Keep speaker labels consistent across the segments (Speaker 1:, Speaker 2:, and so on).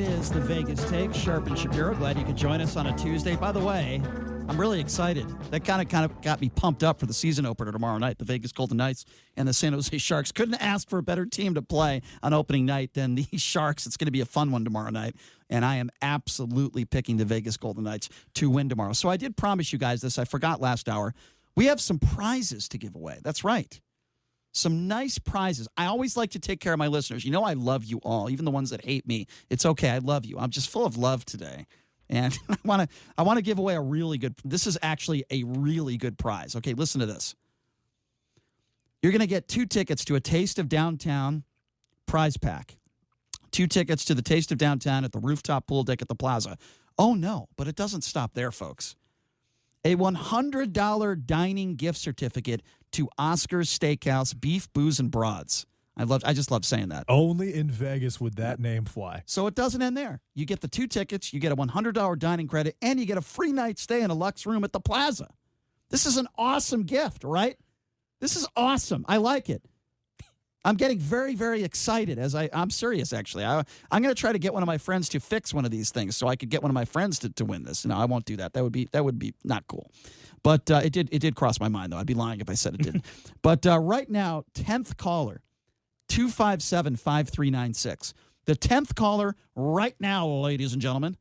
Speaker 1: is the Vegas Take, Sharp and Shapiro. Glad you could join us on a Tuesday. By the way, I'm really excited. That kind of got me pumped up for the season opener tomorrow night. The Vegas Golden Knights and the San Jose Sharks. Couldn't ask for a better team to play on opening night than the Sharks. It's going to be a fun one tomorrow night, and I am absolutely picking the Vegas Golden Knights to win tomorrow. So I did promise you guys this. I forgot last hour. We have some prizes to give away. That's right. Some nice prizes. I always like to take care of my listeners. You know I love you all, even the ones that hate me. It's okay. I love you. I'm just full of love today. And I want to give away a really good – this is actually a really good prize. Okay, listen to this. You're going to get 2 tickets to a Taste of Downtown prize pack. 2 tickets to the Taste of Downtown at the rooftop pool deck at the Plaza. Oh, no, but it doesn't stop there, folks. A $100 dining gift certificate to Oscar's Steakhouse, Beef, Booze, and Broads. I just love saying that.
Speaker 2: Only in Vegas would that name fly.
Speaker 1: So it doesn't end there. You get the 2 tickets, you get a $100 dining credit, and you get a free night stay in a luxe room at the Plaza. This is an awesome gift, right? This is awesome. I like it. I'm getting very, very excited I'm serious, actually. I'm going to try to get one of my friends to fix one of these things so I could get one of my friends to win this. No, I won't do that. That would be not cool. But it did cross my mind, though. I'd be lying if I said it didn't. But right now, 10th caller, 257-5396. The 10th caller right now, ladies and gentlemen,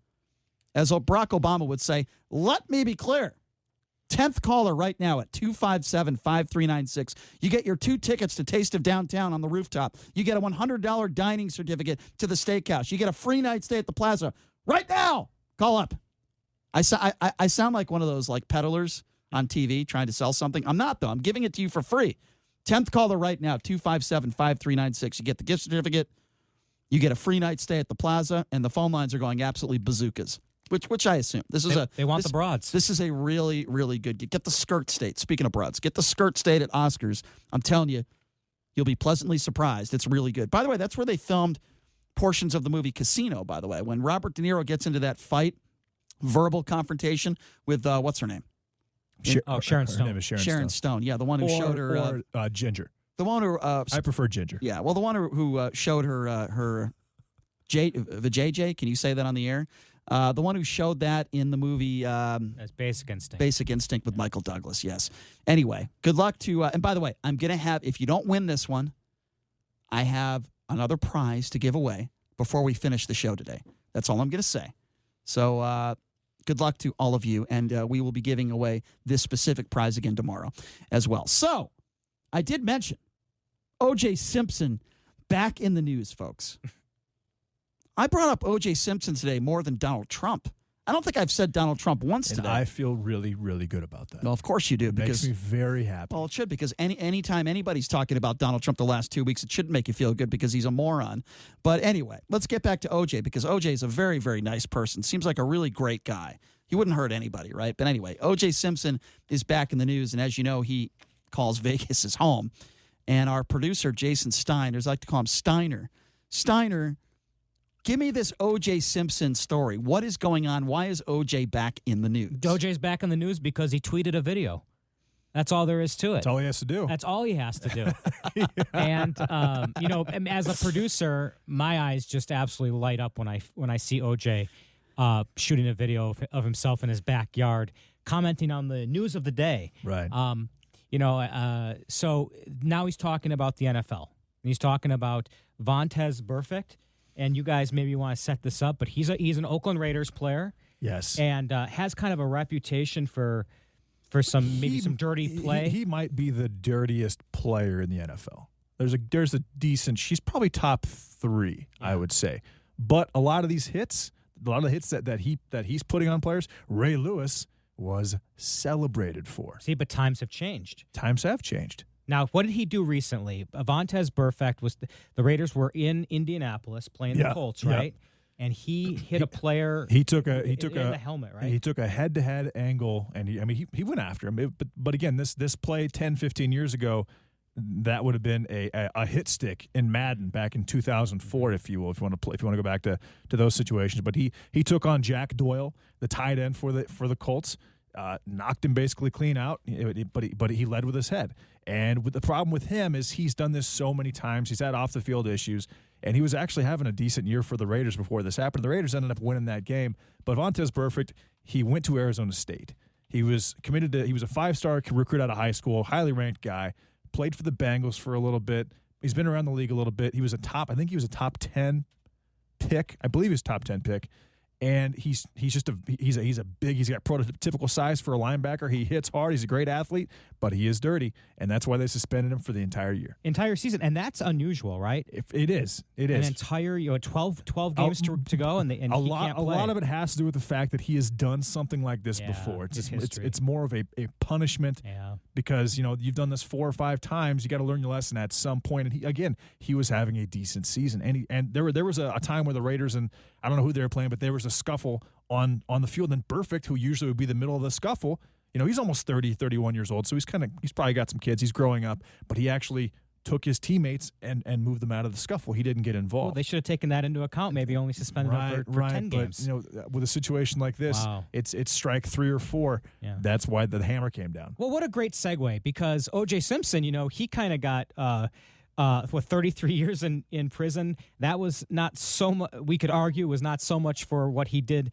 Speaker 1: as Barack Obama would say, let me be clear. 10th caller right now at 257-5396. You get your 2 tickets to Taste of Downtown on the rooftop. You get a $100 dining certificate to the steakhouse. You get a free night stay at the Plaza. Right now, call up. I sound like one of those like peddlers on TV trying to sell something. I'm not, though. I'm giving it to you for free. 10th caller right now, 257-5396. You get the gift certificate. You get a free night stay at the Plaza, and the phone lines are going absolutely bazookas. Which I assume.
Speaker 3: They want the broads.
Speaker 1: This is a really, really good. Get the skirt state. Speaking of broads, get the skirt state at Oscars. I'm telling you, you'll be pleasantly surprised. It's really good. By the way, that's where they filmed portions of the movie Casino, by the way. When Robert De Niro gets into that fight, verbal confrontation with, what's her name?
Speaker 3: Sharon Stone.
Speaker 2: Her name is Sharon
Speaker 1: Stone. Yeah, the one who showed her.
Speaker 2: Ginger.
Speaker 1: The one who.
Speaker 2: I prefer Ginger.
Speaker 1: Yeah, well, the one who showed her the JJ. Can you say that on the air? The one who showed that in the movie...
Speaker 3: That's Basic Instinct.
Speaker 1: Basic Instinct with Michael Douglas, yes. Anyway, good luck to... and by the way, I'm going to have... If you don't win this one, I have another prize to give away before we finish the show today. That's all I'm going to say. So good luck to all of you, and we will be giving away this specific prize again tomorrow as well. So, I did mention O.J. Simpson back in the news, folks. I brought up O.J. Simpson today more than Donald Trump. I don't think I've said Donald Trump once today.
Speaker 2: I feel really, really good about that.
Speaker 1: No, of course you do.
Speaker 2: It
Speaker 1: because
Speaker 2: makes me very happy.
Speaker 1: Well, it should, because anytime anybody's talking about Donald Trump the last 2 weeks, it shouldn't make you feel good because he's a moron. But anyway, let's get back to O.J. because O.J. is a very, very nice person. Seems like a really great guy. He wouldn't hurt anybody, right? But anyway, O.J. Simpson is back in the news, and as you know, he calls Vegas his home. And our producer, Jason Stein, as I like to call him Steiner, give me this O.J. Simpson story. What is going on? Why is O.J. back in the news?
Speaker 3: O.J.'s back in the news because he tweeted a video. That's all there is to it.
Speaker 2: That's all he has to do.
Speaker 3: That's all he has to do. Yeah. And, as a producer, my eyes just absolutely light up when I see O.J. Shooting a video of himself in his backyard, commenting on the news of the day.
Speaker 2: Right.
Speaker 3: So now he's talking about the NFL. He's talking about Vontaze Burfict. And you guys maybe want to set this up, but he's an Oakland Raiders player.
Speaker 2: Yes.
Speaker 3: And has kind of a reputation for some dirty play.
Speaker 2: He might be the dirtiest player in the NFL. There's a decent. She's probably top 3, yeah. I would say. But a lot of these hits, that he's putting on players, Ray Lewis was celebrated for.
Speaker 3: See, but times have changed.
Speaker 2: Times have changed.
Speaker 3: Now, what did he do recently? Vontaze Burfict was the Raiders were in Indianapolis playing the Colts, right? And he hit a player.
Speaker 2: He took a
Speaker 3: helmet, right?
Speaker 2: He took a head-to-head angle, and he went after him. But again, this play 10, 15 years ago, that would have been a hit stick in Madden back in 2004, if you will, if you want to go back to those situations. But he took on Jack Doyle, the tight end for the Colts. Knocked him basically clean out, but he led with his head. And the problem with him is he's done this so many times. He's had off-the-field issues. And he was actually having a decent year for the Raiders before this happened. The Raiders ended up winning that game. But Vontaze Burfict, he went to Arizona State. He was committed to – he was a 5-star recruit out of high school, highly ranked guy, played for the Bengals for a little bit. He's been around the league a little bit. He was I think he was a top 10 pick. I believe he was top 10 pick. And he's got prototypical size for a linebacker. He hits hard. He's a great athlete, but he is dirty, and that's why they suspended him for the entire year.
Speaker 3: Entire season, and that's unusual, right?
Speaker 2: It is. An
Speaker 3: entire 12 games to go, and he can't play.
Speaker 2: A lot of it has to do with the fact that he has done something like this before. It's more of a punishment because you've done this 4 or 5 times. You got to learn your lesson at some point. And he was having a decent season, and there was a time where the Raiders, and I don't know who they were playing, but there was a scuffle on the field. And Burfict, who usually would be the middle of the scuffle, he's almost 30, 31 years old, so he's probably got some kids. He's growing up, but he actually took his teammates and moved them out of the scuffle. He didn't get involved.
Speaker 3: Well, they should have taken that into account. Maybe only suspended him for 10 games.
Speaker 2: But with a situation like this, it's strike 3 or 4. Yeah. That's why the hammer came down.
Speaker 3: Well, what a great segue, because O.J. Simpson, he kind of got 33 years in prison. That was not so much, we could argue, was not so much for what he did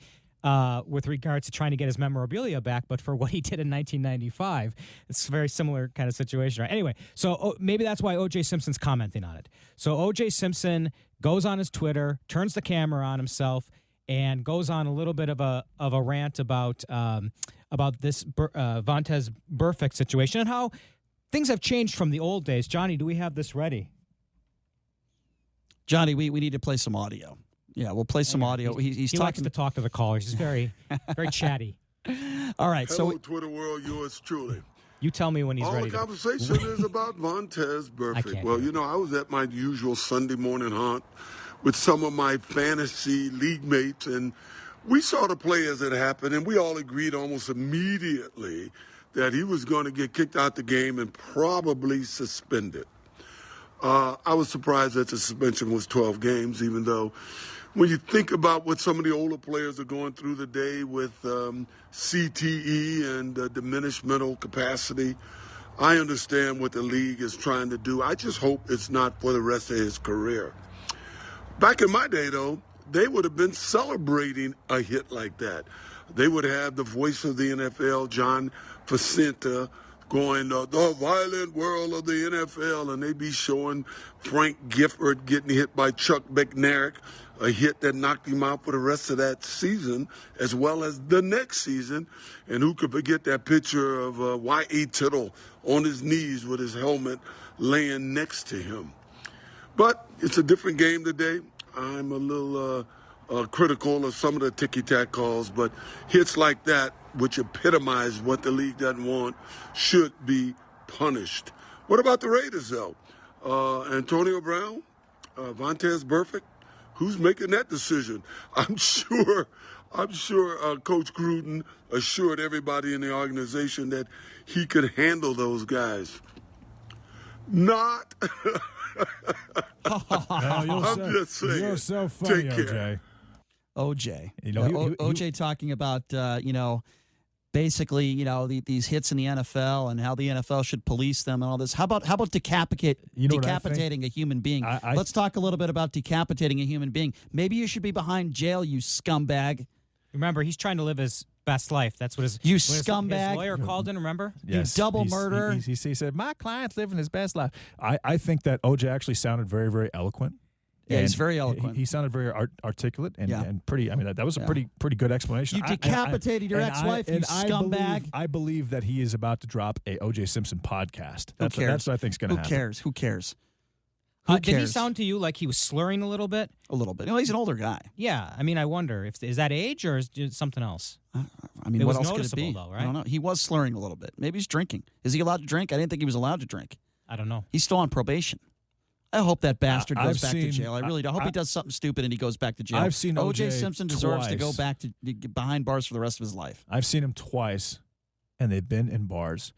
Speaker 3: with regards to trying to get his memorabilia back, but for what he did in 1995. It's a very similar kind of situation, right? Anyway, so maybe that's why O.J. Simpson's commenting on it. So O.J. Simpson goes on his Twitter, turns the camera on himself, and goes on a little bit of a rant about this Vontaze Burfict situation and how things have changed from the old days. Johnny, do we have this ready?
Speaker 1: Johnny, we need to play some audio. Yeah, we'll play some audio. He
Speaker 3: likes to talk to the callers. He's very, very chatty.
Speaker 1: All right.
Speaker 4: Hello, Twitter world, yours truly.
Speaker 3: You tell me when he's ready.
Speaker 4: All the conversation is about Vontaze Burfict. Well, I was at my usual Sunday morning haunt with some of my fantasy league mates, and we saw the play as it happened, and we all agreed almost immediately that he was going to get kicked out the game and probably suspended. I was surprised that the suspension was 12 games, even though when you think about what some of the older players are going through today with CTE and diminished mental capacity, I understand what the league is trying to do. I just hope it's not for the rest of his career. Back in my day, though, they would have been celebrating a hit like that. They would have the voice of the NFL, John Facenta, going, the violent world of the NFL, and they'd be showing Frank Gifford getting hit by Chuck Bednarik, a hit that knocked him out for the rest of that season, as well as the next season. And who could forget that picture of Y.A. Tittle on his knees with his helmet laying next to him. But it's a different game today. I'm a little critical of some of the ticky-tack calls, but hits like that, which epitomize what the league doesn't want, should be punished. What about the Raiders, though? Antonio Brown, Vontaze Burfict, who's making that decision? I'm sure Coach Gruden assured everybody in the organization that he could handle those guys. Not. I'm just saying.
Speaker 2: You're so funny,
Speaker 4: Take care.
Speaker 2: OJ.
Speaker 1: OJ talking about, basically, these hits in the NFL and how the NFL should police them and all this. How about decapitating a human being? Let's talk a little bit about decapitating a human being. Maybe you should be behind jail, you scumbag.
Speaker 3: Remember, he's trying to live his best life. That's what his
Speaker 1: scumbag.
Speaker 3: His lawyer called in. Remember?
Speaker 1: Yes. You double murderer.
Speaker 2: He said, "My client's living his best life." I think that OJ actually sounded very, very eloquent.
Speaker 1: Yeah, he's very eloquent.
Speaker 2: He sounded very articulate and pretty. I mean, that was a pretty good explanation.
Speaker 1: You decapitated your ex-wife, you scumbag.
Speaker 2: I believe that he is about to drop a O.J. Simpson podcast. That's what I think is going to happen.
Speaker 1: Who cares?
Speaker 3: Did he sound to you like he was slurring a little bit?
Speaker 1: A little bit. He's an older guy.
Speaker 3: Yeah. I mean, I wonder, is that age or is it something else?
Speaker 1: I mean, what else could it be?
Speaker 3: Though, right?
Speaker 1: I don't know. He was slurring a little bit. Maybe he's drinking. Is he allowed to drink? I didn't think he was allowed to drink.
Speaker 3: I don't know.
Speaker 1: He's still on probation. I hope that bastard goes back to jail. I really do. I hope he does something stupid and he goes back to jail.
Speaker 2: I've seen
Speaker 1: O.J. Simpson deserves to go back to behind bars for the rest of his life.
Speaker 2: I've seen him twice, and they've been in bars.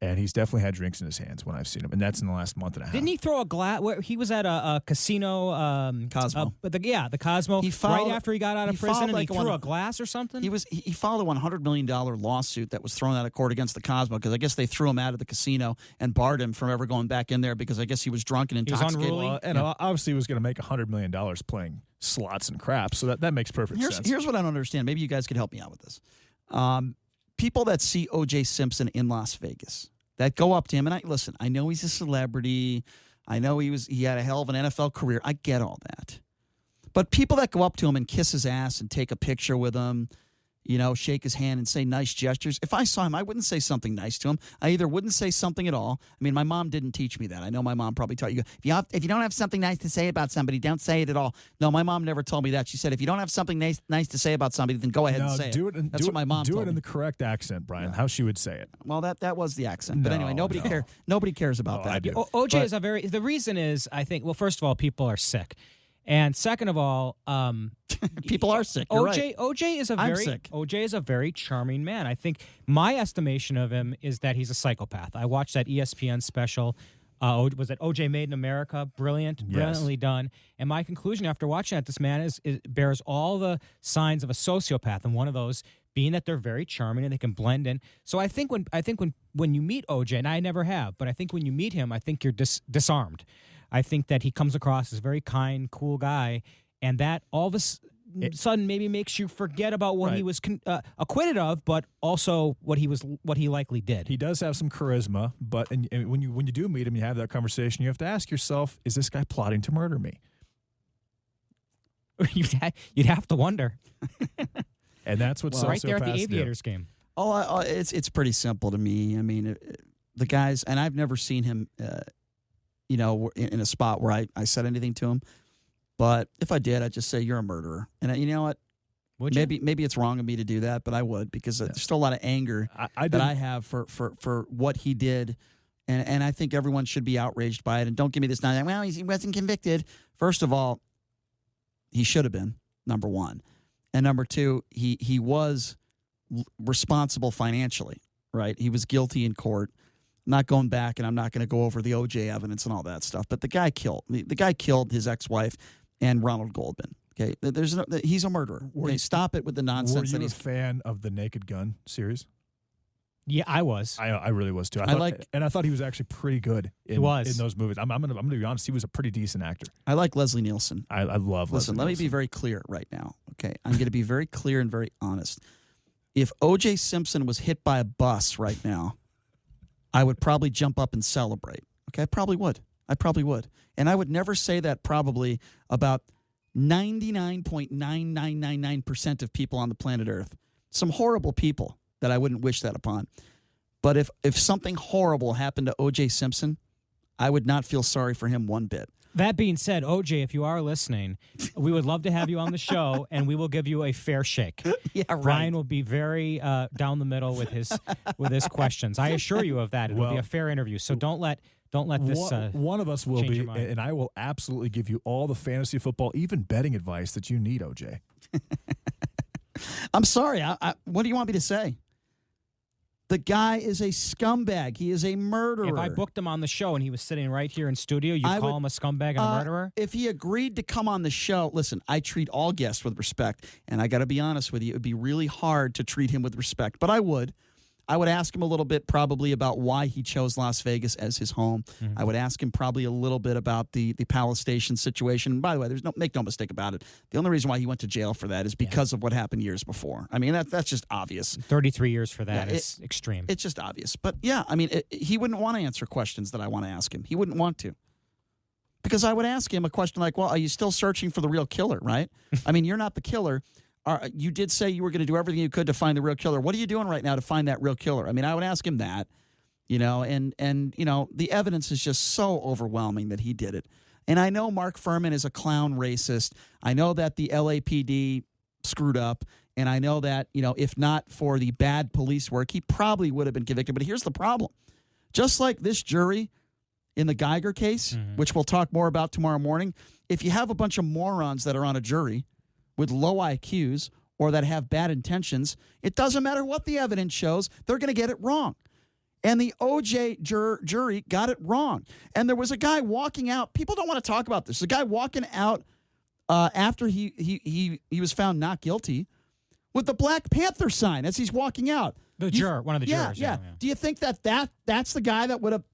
Speaker 2: And he's definitely had drinks in his hands when I've seen him, and that's in the last month and a half.
Speaker 3: Didn't he throw a glass? He was at a casino.
Speaker 1: Cosmo.
Speaker 3: The Cosmo. Right after he got out of prison, and he threw a glass or something?
Speaker 1: He filed a $100 million lawsuit that was thrown out of court against the Cosmo because I guess they threw him out of the casino and barred him from ever going back in there because I guess he was drunk and intoxicated.
Speaker 2: And obviously he was going to make $100 million playing slots and craps, so that makes perfect sense.
Speaker 1: Here's what I don't understand. Maybe you guys could help me out with this. People that see O.J. Simpson in Las Vegas, that go up to him, and I know he's a celebrity. I know he had a hell of an NFL career. I get all that. But people that go up to him and kiss his ass and take a picture with him, shake his hand and say nice gestures. If I saw him, I wouldn't say something nice to him. I either wouldn't say something at all. I mean, my mom didn't teach me that. I know my mom probably taught you, if you don't have something nice to say about somebody, don't say it at all. No, my mom never told me that. She said, if you don't have something nice to say about somebody, then go ahead and say it. That's what my mom told me.
Speaker 2: Do it in the correct accent, Brian, how she would say it.
Speaker 1: Well, that was the accent. But anyway, nobody cares about that.
Speaker 3: OJ is the reason is, I think, well, first of all, people are sick. And second of all,
Speaker 1: people are sick.
Speaker 3: OJ is a very charming man. I think my estimation of him is that he's a psychopath. I watched that ESPN special. Was it OJ Made in America? Brilliantly done. And my conclusion after watching that, this man bears all the signs of a sociopath, and one of those being that they're very charming and they can blend in. So I think when you meet OJ, and I never have, but I think when you meet him, I think you're disarmed. I think that he comes across as a very kind, cool guy, and that all of a sudden maybe makes you forget about what he was acquitted of, but also what he likely did.
Speaker 2: He does have some charisma, but and when you do meet him, you have that conversation. You have to ask yourself: is this guy plotting to murder me?
Speaker 3: You'd have to wonder.
Speaker 2: And that's what sociopaths
Speaker 3: right there at the Aviators
Speaker 2: do.
Speaker 3: game.
Speaker 1: It's pretty simple to me. I mean, the guys, and I've never seen him. In a spot where I said anything to him. But if I did, I'd just say, you're a murderer. And you know what? Maybe it's wrong of me to do that, but I would, because there's still a lot of anger that I have for what he did. And I think everyone should be outraged by it. And don't give me this nonsense, well, he wasn't convicted. First of all, he should have been, number one. And number two, he was responsible financially, right? He was guilty in court. Not going back, and I'm not going to go over the OJ evidence and all that stuff. But the guy killed his ex-wife and Ronald Goldman. Okay, he's a murderer. Okay, stop it with the nonsense.
Speaker 2: Were you a fan of the Naked Gun series?
Speaker 3: Yeah, I was.
Speaker 2: I really was too. I thought he was actually pretty good in those movies. I'm gonna be honest. He was a pretty decent actor.
Speaker 1: I like Leslie Nielsen.
Speaker 2: I love.
Speaker 1: Listen, let me be very clear right now. Okay, I'm going to be very clear and very honest. If O.J. Simpson was hit by a bus right now, I would probably jump up and celebrate. Okay, I probably would. And I would never say that probably about 99.9999% of people on the planet Earth. Some horrible people that I wouldn't wish that upon. But if something horrible happened to O.J. Simpson, I would not feel sorry for him one bit.
Speaker 3: That being said, OJ, if you are listening, we would love to have you on the show, and we will give you a fair shake.
Speaker 1: Yeah, right.
Speaker 3: Brian will be very down the middle with his questions. I assure you of that. It will be a fair interview. So don't let this.
Speaker 2: One of us will be, and I will absolutely give you all the fantasy football, even betting advice that you need, OJ.
Speaker 1: I'm sorry. What do you want me to say? The guy is a scumbag. He is a murderer.
Speaker 3: If I booked him on the show and he was sitting right here in studio, you'd call him a scumbag and a murderer?
Speaker 1: If he agreed to come on the show, listen, I treat all guests with respect, and I got to be honest with you, it would be really hard to treat him with respect, but I would. I would ask him a little bit probably about why he chose Las Vegas as his home. Mm-hmm. I would ask him probably a little bit about the Palace Station situation. And by the way, make no mistake about it. The only reason why he went to jail for that is because of what happened years before. I mean, that's just obvious.
Speaker 3: 33 years for that is extreme.
Speaker 1: It's just obvious. But yeah, I mean, he wouldn't want to answer questions that I want to ask him. He wouldn't want to. Because I would ask him a question like, well, are you still searching for the real killer, right? I mean, you're not the killer. You did say you were going to do everything you could to find the real killer. What are you doing right now to find that real killer? I mean, I would ask him that, and the evidence is just so overwhelming that he did it. And I know Mark Furman is a clown racist. I know that the LAPD screwed up, and I know that, if not for the bad police work, he probably would have been convicted. But here's the problem. Just like this jury in the Geiger case, which we'll talk more about tomorrow morning, if you have a bunch of morons that are on a jury with low IQs or that have bad intentions, it doesn't matter what the evidence shows, they're going to get it wrong. And the OJ jury got it wrong. And there was a guy walking out. People don't want to talk about this. A guy walking out after he was found not guilty with the Black Panther sign as he's walking out.
Speaker 3: One of the jurors.
Speaker 1: Yeah. Do you think that's the guy that would have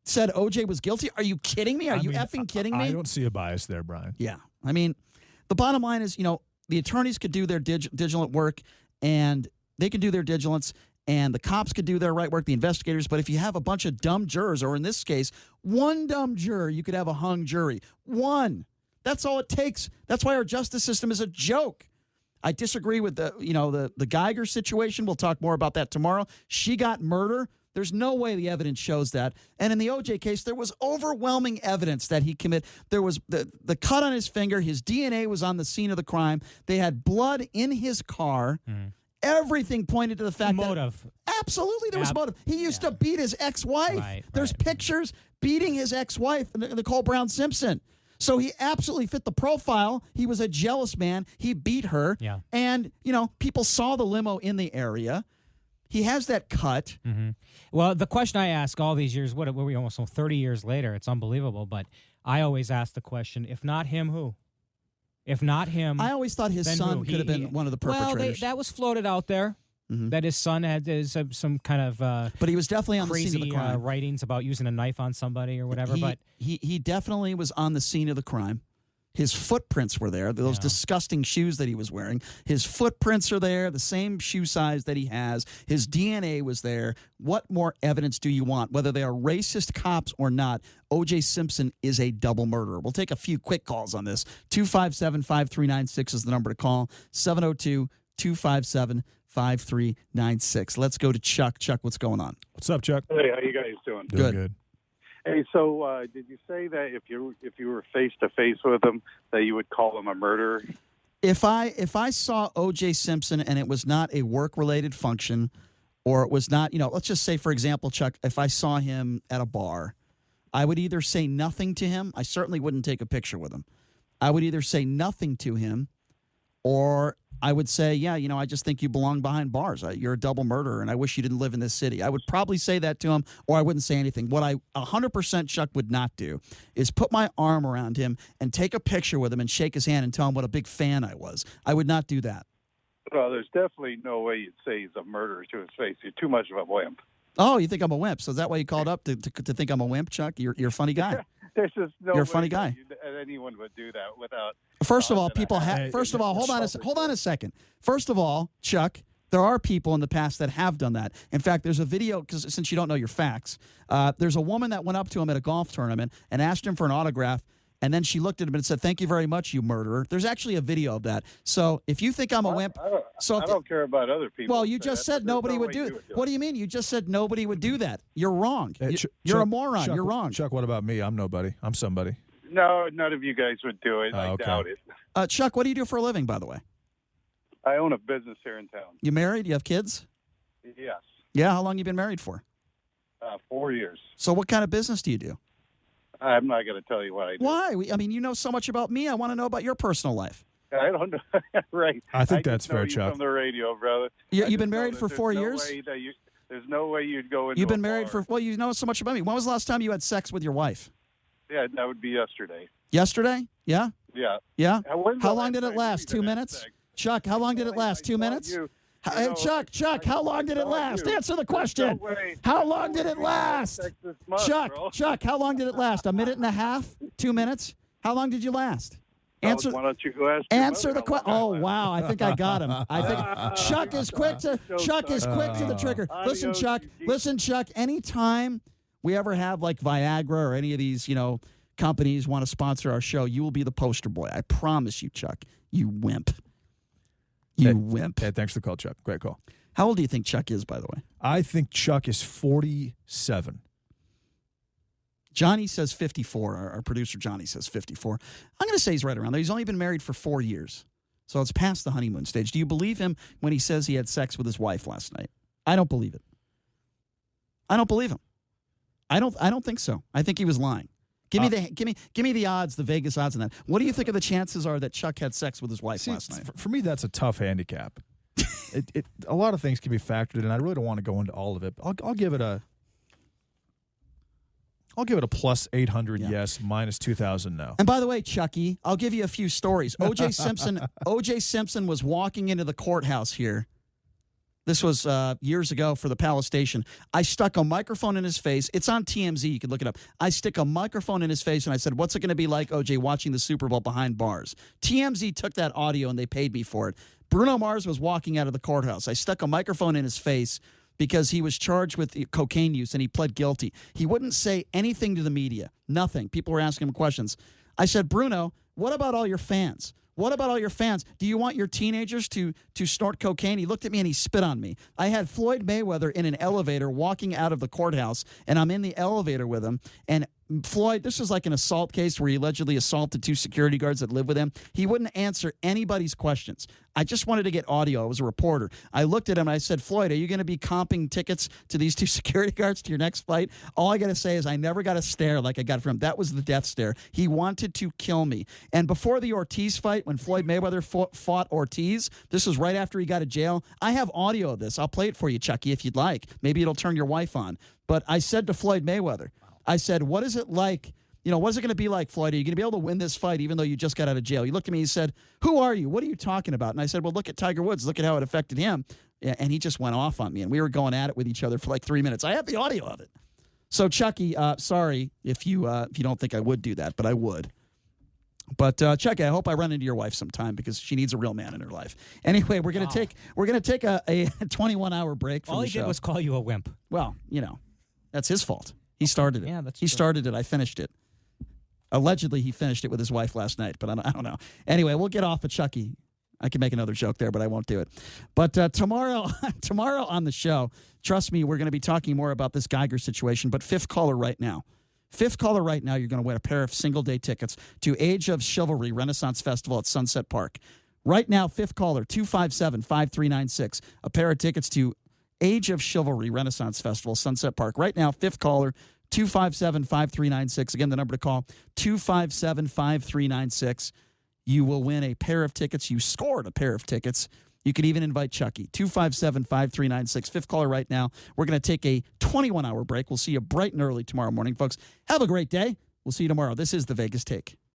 Speaker 1: said OJ was guilty? Are you kidding me? Are you effing kidding me?
Speaker 2: I don't see a bias there, Brian.
Speaker 1: Yeah. I mean, the bottom line is, the attorneys could do their diligent work, and they could do their diligence, and the cops could do their right work, the investigators. But if you have a bunch of dumb jurors, or in this case, one dumb juror, you could have a hung jury. One. That's all it takes. That's why our justice system is a joke. I disagree with the Geiger situation. We'll talk more about that tomorrow. She got murder. There's no way the evidence shows that. And in the OJ case, there was overwhelming evidence that he committed. There was the cut on his finger. His DNA was on the scene of the crime. They had blood in his car. Everything pointed to the fact
Speaker 3: motive.
Speaker 1: that absolutely there was motive. He used to beat his ex-wife. There's pictures beating his ex-wife, Nicole Brown Simpson. So he absolutely fit the profile. He was a jealous man. He beat her.
Speaker 3: Yeah.
Speaker 1: And, people saw the limo in the area. He has that cut.
Speaker 3: Mm-hmm. Well, the question I ask all these years, what are we almost 30 years later? It's unbelievable. But I always ask the question, if not him, who? If not him,
Speaker 1: I always thought his son could have been one of the perpetrators.
Speaker 3: Well, that was floated out there. Mm-hmm. That his son had some kind of
Speaker 1: but he was definitely on the scene of the crime.
Speaker 3: Writings about using a knife on somebody or whatever.
Speaker 1: He definitely was on the scene of the crime. His footprints were there. Those disgusting shoes that he was wearing. His footprints are there, the same shoe size that he has. His DNA was there. What more evidence do you want? Whether they are racist cops or not, O.J. Simpson is a double murderer. We'll take a few quick calls on this. 257-5396 is the number to call. 702-257-5396. Let's go to Chuck. Chuck, what's going on?
Speaker 2: What's up, Chuck?
Speaker 5: Hey, how you guys doing?
Speaker 2: Good.
Speaker 5: Hey, so did you say that if you were face to face with him, that you would call him a murderer?
Speaker 1: If I saw O.J. Simpson and it was not a work related function, or it was not, let's just say, for example, Chuck, if I saw him at a bar, I would either say nothing to him. I certainly wouldn't take a picture with him. I would either say nothing to him, or I would say, I just think you belong behind bars. You're a double murderer, and I wish you didn't live in this city. I would probably say that to him, or I wouldn't say anything. What I 100% Chuck would not do is put my arm around him and take a picture with him and shake his hand and tell him what a big fan I was. I would not do that.
Speaker 5: Well, there's definitely no way you'd say he's a murderer to his face. You're too much of a wimp.
Speaker 1: Oh, you think I'm a wimp? So is that why you called up to think I'm a wimp, Chuck? You're a funny guy.
Speaker 5: There's just no
Speaker 1: You're a
Speaker 5: way
Speaker 1: funny guy.
Speaker 5: Anyone would do that without.
Speaker 1: First of all, hold on a second. First of all, Chuck, there are people in the past that have done that. In fact, there's a video, because since you don't know your facts, there's a woman that went up to him at a golf tournament and asked him for an autograph, and then she looked at him and said, "Thank you very much, you murderer." There's actually a video of that. So if you think I'm a wimp,
Speaker 5: I don't care about other people.
Speaker 1: Well, you just said nobody would do it. What do you mean? You just said nobody would do that. You're wrong. You're a moron.
Speaker 2: Chuck,
Speaker 1: you're wrong.
Speaker 2: Chuck, what about me? I'm nobody. I'm somebody.
Speaker 5: No, none of you guys would do it. I doubt it.
Speaker 1: Chuck, what do you do for a living, by the way?
Speaker 5: I own a business here in town.
Speaker 1: You married? You have kids?
Speaker 5: Yes.
Speaker 1: Yeah. How long you been married for?
Speaker 5: 4 years.
Speaker 1: So what kind of business do you do?
Speaker 5: I'm not going to tell you what I do.
Speaker 1: Why? You know so much about me. I want to know about your personal life.
Speaker 5: I don't know. Right.
Speaker 2: I think that's
Speaker 5: just know
Speaker 2: fair,
Speaker 5: you
Speaker 2: Chuck.
Speaker 5: From the radio, brother.
Speaker 1: You've been married for 4 years?
Speaker 5: There's no way you'd go into
Speaker 1: You've been
Speaker 5: a
Speaker 1: married
Speaker 5: bar.
Speaker 1: you know so much about me. When was the last time you had sex with your wife?
Speaker 5: Yeah, that would be yesterday.
Speaker 1: Yesterday? Yeah?
Speaker 5: Yeah.
Speaker 1: Yeah?
Speaker 5: When's
Speaker 1: How
Speaker 5: the
Speaker 1: long did
Speaker 5: last
Speaker 1: it
Speaker 5: time
Speaker 1: last?
Speaker 5: you
Speaker 1: 2
Speaker 5: had
Speaker 1: minutes?
Speaker 5: sex?
Speaker 1: Chuck, how long did it last? 2 minutes? Hey, Chuck, how long did it last? Answer the question. How long did it last? Chuck, how long did it last? A minute and a half? 2 minutes? How long did you last? Answer.
Speaker 5: Why don't you go ask
Speaker 1: Answer the question. Oh wow! I think I got him. I think Chuck is quick to the trigger. Listen, Chuck. Anytime we ever have like Viagra or any of these, companies want to sponsor our show, you will be the poster boy. I promise you, Chuck. You wimp. You wimp.
Speaker 2: Hey, thanks for the call, Chuck. Great call.
Speaker 1: How old do you think Chuck is, by the way?
Speaker 2: I think Chuck is 47.
Speaker 1: Johnny says 54. Our producer Johnny says 54. I'm going to say he's right around there. He's only been married for 4 years. So it's past the honeymoon stage. Do you believe him when he says he had sex with his wife last night? I don't believe it. I don't believe him. I don't think so. I think he was lying. Give me the odds, the Vegas odds on that. What do you think of the chances are that Chuck had sex with his wife last night?
Speaker 2: For me, that's a tough handicap. A lot of things can be factored in. I really don't want to go into all of it. I'll give it a I'll give it a plus 800 yes, minus 2,000 no.
Speaker 1: And by the way, Chucky, I'll give you a few stories. O.J. Simpson was walking into the courthouse here. This was years ago for the Palace Station. I stuck a microphone in his face. It's on TMZ. You can look it up. I stick a microphone in his face, and I said, what's it going to be like, O.J., watching the Super Bowl behind bars? TMZ took that audio, and they paid me for it. Bruno Mars was walking out of the courthouse. I stuck a microphone in his face because he was charged with cocaine use, and he pled guilty. He wouldn't say anything to the media, nothing. People were asking him questions. I said, Bruno, what about all your fans? What about all your fans? Do you want your teenagers to snort cocaine? He looked at me and he spit on me. I had Floyd Mayweather in an elevator walking out of the courthouse, and I'm in the elevator with him. And Floyd, this was like an assault case where he allegedly assaulted 2 security guards that live with him. He wouldn't answer anybody's questions. I just wanted to get audio. I was a reporter. I looked at him and I said, Floyd, are you going to be comping tickets to these 2 security guards to your next fight? All I got to say is I never got a stare like I got from him. That was the death stare. He wanted to kill me. And before the Ortiz fight, when Floyd Mayweather fought Ortiz, this was right after he got out of jail. I have audio of this. I'll play it for you, Chucky, if you'd like. Maybe it'll turn your wife on. But I said to Floyd Mayweather, I said, what is it like? What is it going to be like, Floyd? Are you going to be able to win this fight even though you just got out of jail? He looked at me and he said, who are you? What are you talking about? And I said, well, look at Tiger Woods. Look at how it affected him. And he just went off on me. And we were going at it with each other for like 3 minutes. I have the audio of it. So, Chucky, sorry if you don't think I would do that, but I would. But Chucky, I hope I run into your wife sometime because she needs a real man in her life. Anyway, we're gonna take a 21-hour break from
Speaker 3: All
Speaker 1: the
Speaker 3: he
Speaker 1: show.
Speaker 3: did was call you a wimp.
Speaker 1: Well, that's his fault. He started it.
Speaker 3: Yeah, that's
Speaker 1: he
Speaker 3: true.
Speaker 1: started it. I finished it. Allegedly, he finished it with his wife last night, but I don't know. Anyway, we'll get off of Chucky. I can make another joke there, but I won't do it. But tomorrow on the show, trust me, we're going to be talking more about this Geiger situation. But fifth caller right now, you're going to win a pair of single-day tickets to Age of Chivalry Renaissance Festival at Sunset Park. Right now, fifth caller, 257-5396, a pair of tickets to Age of Chivalry Renaissance Festival, Sunset Park. Right now, fifth caller, 257-5396. Again, the number to call, 257-5396. You will win a pair of tickets. You scored a pair of tickets. You could even invite Chucky. 257-5396. Fifth caller right now. We're going to take a 21-hour break. We'll see you bright and early tomorrow morning, folks. Have a great day. We'll see you tomorrow. This is the Vegas Take.